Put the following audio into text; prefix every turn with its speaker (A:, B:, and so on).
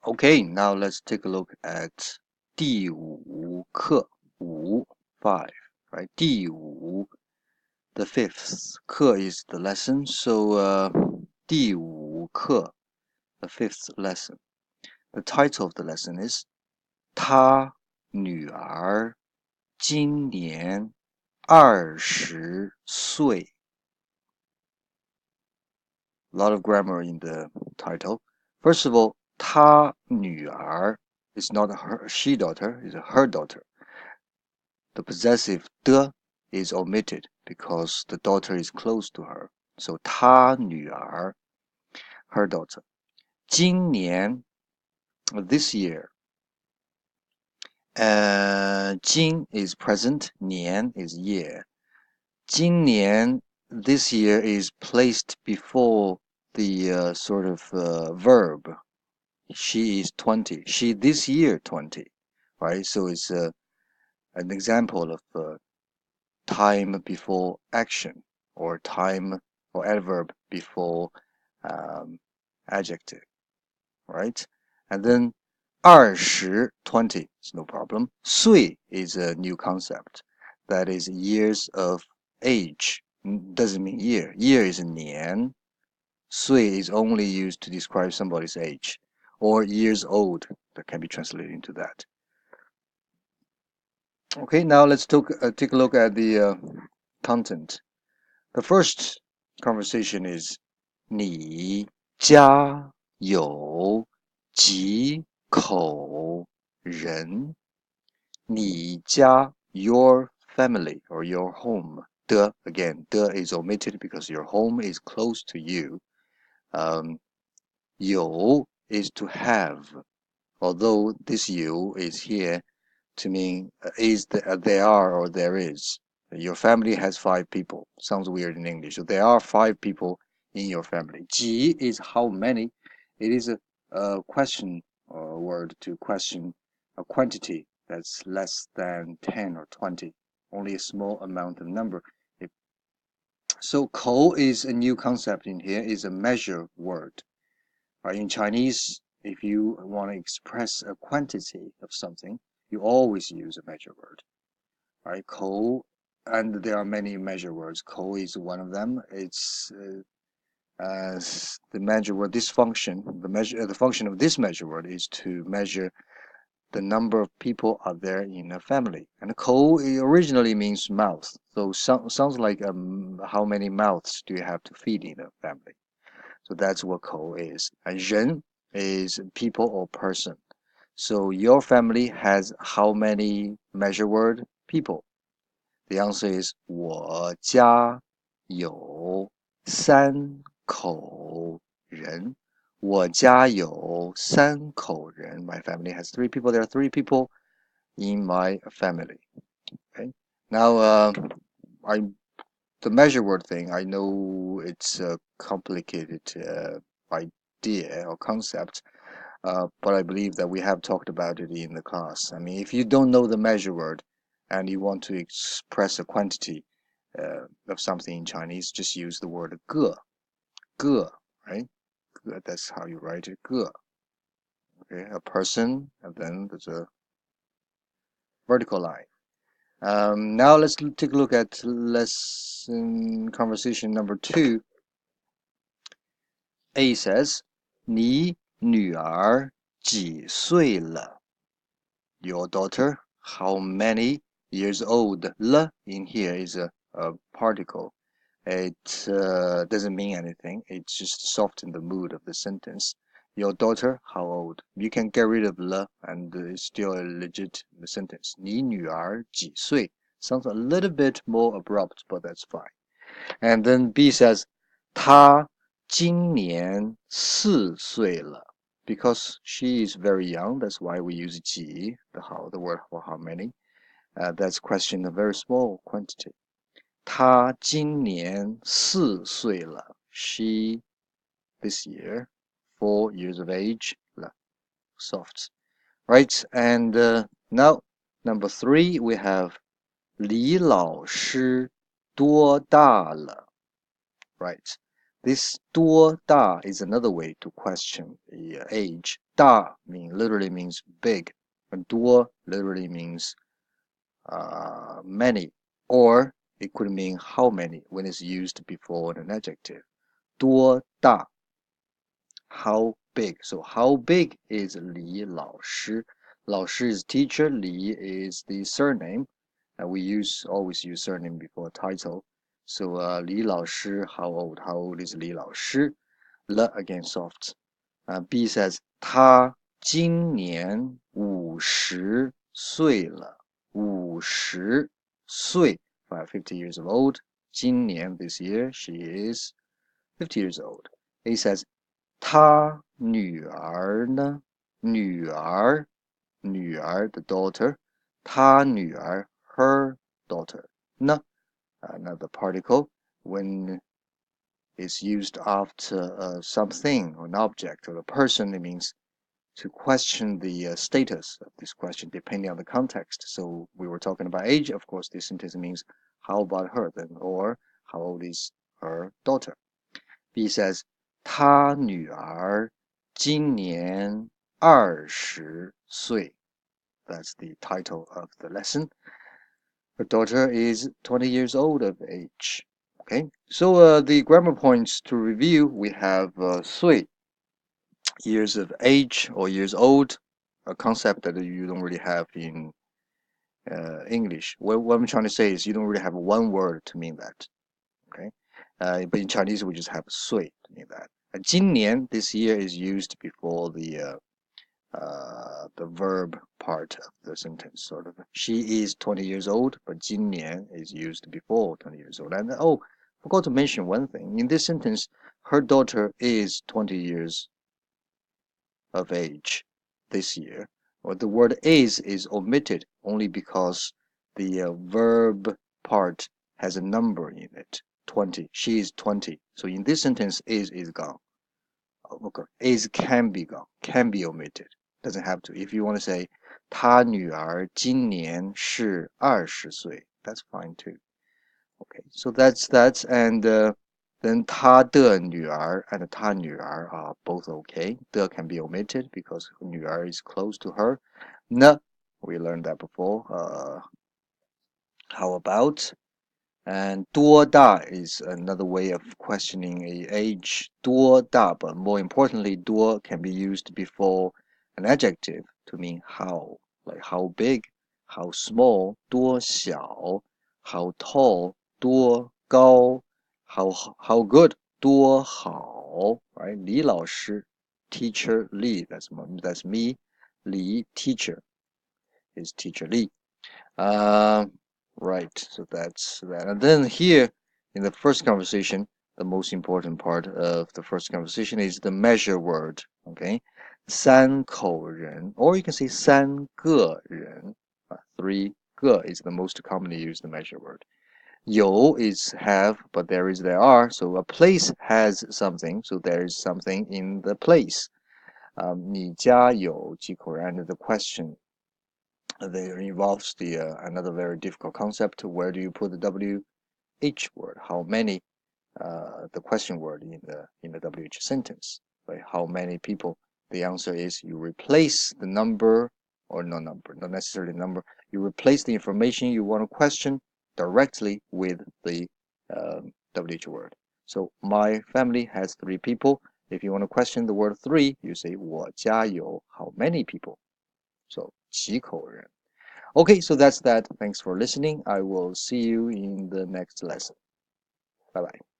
A: Okay, now let's take a look at 第五课五 5, right? 第五 the fifth 课 is the lesson, so 第五课 the fifth lesson. The title of the lesson is 他女儿今年20岁. A lot of grammar in the title. First of all, 她女儿 is not her she daughter, is her daughter. The possessive 的 is omitted because the daughter is close to her. So 她女儿 her daughter. 今年 this year. 今 is present, 年 is year. 今年 this year is placed before the sort of verb. She is 20. She this year 20, right? So it's an example of time before action, or time or adverb before adjective, right? And then 20, 20 is no problem. 岁 is a new concept. That is years of age. Doesn't mean year. Year is 年. 岁 is only used to describe somebody's age, or years old, that can be translated into that. Okay, now let's take a look at the content. The first conversation is 你家有几口人？你家 your family or your home. 的 again, 的 is omitted because your home is close to you. 有 is to have, although this 有 is here to mean there are or there is. Your family has 5 people. Sounds weird in English. So there are 5 people in your family. 几 is how many. It is a question or word to question a quantity that's less than 10 or 20. Only a small amount of number. So 口 is a new concept in here, is a measure word. In Chinese, if you want to express a quantity of something, you always use a measure word. Right? 口, and there are many measure words. 口 is one of them. It's the measure word. This function, the function of this measure word is to measure the number of people are there in a family. And 口 originally means mouth. So sounds like how many mouths do you have to feed in a family? So that's what 口 is. And 人 is people or person. So your family has how many measure word? People. The answer is 我家有3口人。我家有3口人. My family has 3 people. There are 3 people in my family. Okay. Now, the measure word thing, I know it's a complicated idea or concept, but I believe that we have talked about it in the class. I mean, if you don't know the measure word and you want to express a quantity of something in Chinese, just use the word 个, 个, right? That's how you write it, 个. Okay, a person, and then there's a vertical line. Now let's take a look at lesson conversation number 2. A says, 你女儿几岁了? Your daughter, how many years old? 了 in here is a particle. It doesn't mean anything. It just softens the mood of the sentence. Your daughter, how old? You can get rid of 了 and it's still a legit sentence. 你女儿几岁? Sounds a little bit more abrupt, but that's fine. And then B says, 她今年4岁了. Because she is very young, that's why we use 几, the word for how many. That's question a very small quantity. 她今年4岁了. She, this year, 4 years of age, 了, soft. Right, and now, number 3, we have 李老师多大了? Right, This 多大 is another way to question the age. 大 literally means big, and 多 literally means many, or it could mean how many when it's used before an adjective. 多大 how big. So how big is 李老师? 老师 is teacher, 李 is the surname, and we always use surname before title. So 李老师 how old? How old is 李老师? Le again soft. B says 他今年50岁了。50岁 50 years old. 今年 this year she is 50 years old. A says 他女儿呢？女儿 the daughter. 他女儿 her daughter. 呢 another particle when it's used after something or an object or a person. It means to question the status of this question depending on the context. So we were talking about age. Of course, this sentence means how about her then, or how old is her daughter? B says 他女儿今年20岁. That's the title of the lesson. Her daughter is 20 years old of age. Okay, so the grammar points to review, we have 岁, years of age or years old, a concept that you don't really have in English. What I'm trying to say is you don't really have one word to mean that. Okay, but in Chinese we just have 岁 to mean that. 今年 this year is used before the verb part of the sentence, sort of. She is 20 years old, but 今年 is used before 20 years old. And oh, forgot to mention one thing. In this sentence, her daughter is 20 years of age this year. Or the word is omitted only because the verb part has a number in it, 20. She is 20. So in this sentence, is gone. Okay, is can be gone, can be omitted. Doesn't have to. If you want to say 他女儿今年是20岁, that's fine too. Okay, so that's that. And then 他的女儿 and 他女儿 are both okay. The can be omitted because 女儿 is close to her. Ne, we learned that before. How about? And 多大 is another way of questioning a age. 多大, but more importantly, 多 can be used before an adjective to mean how, like how big, how small, 多小, how tall, 多高, how good, 多好, right? 李老师, teacher Li, that's me. Li, teacher, is teacher Li. Right, so that's that. And then here in the first conversation, the most important part of the first conversation is the measure word. Okay, 三口人, or you can say 三个人. 3个 is the most commonly used measure word. 有 is have, but there is there are. So a place has something, so there is something in the place. 你家有几口人? And the question there involves the another very difficult concept. Where do you put the WH word? How many? The question word in the WH sentence. Right? How many people? The answer is you replace the number, or no number, not necessarily number. You replace the information you want to question directly with the WH word. So my family has 3 people. If you want to question the word 3, you say 我家有 how many people? So 几口人. Okay, so that's that. Thanks for listening. I will see you in the next lesson. Bye bye.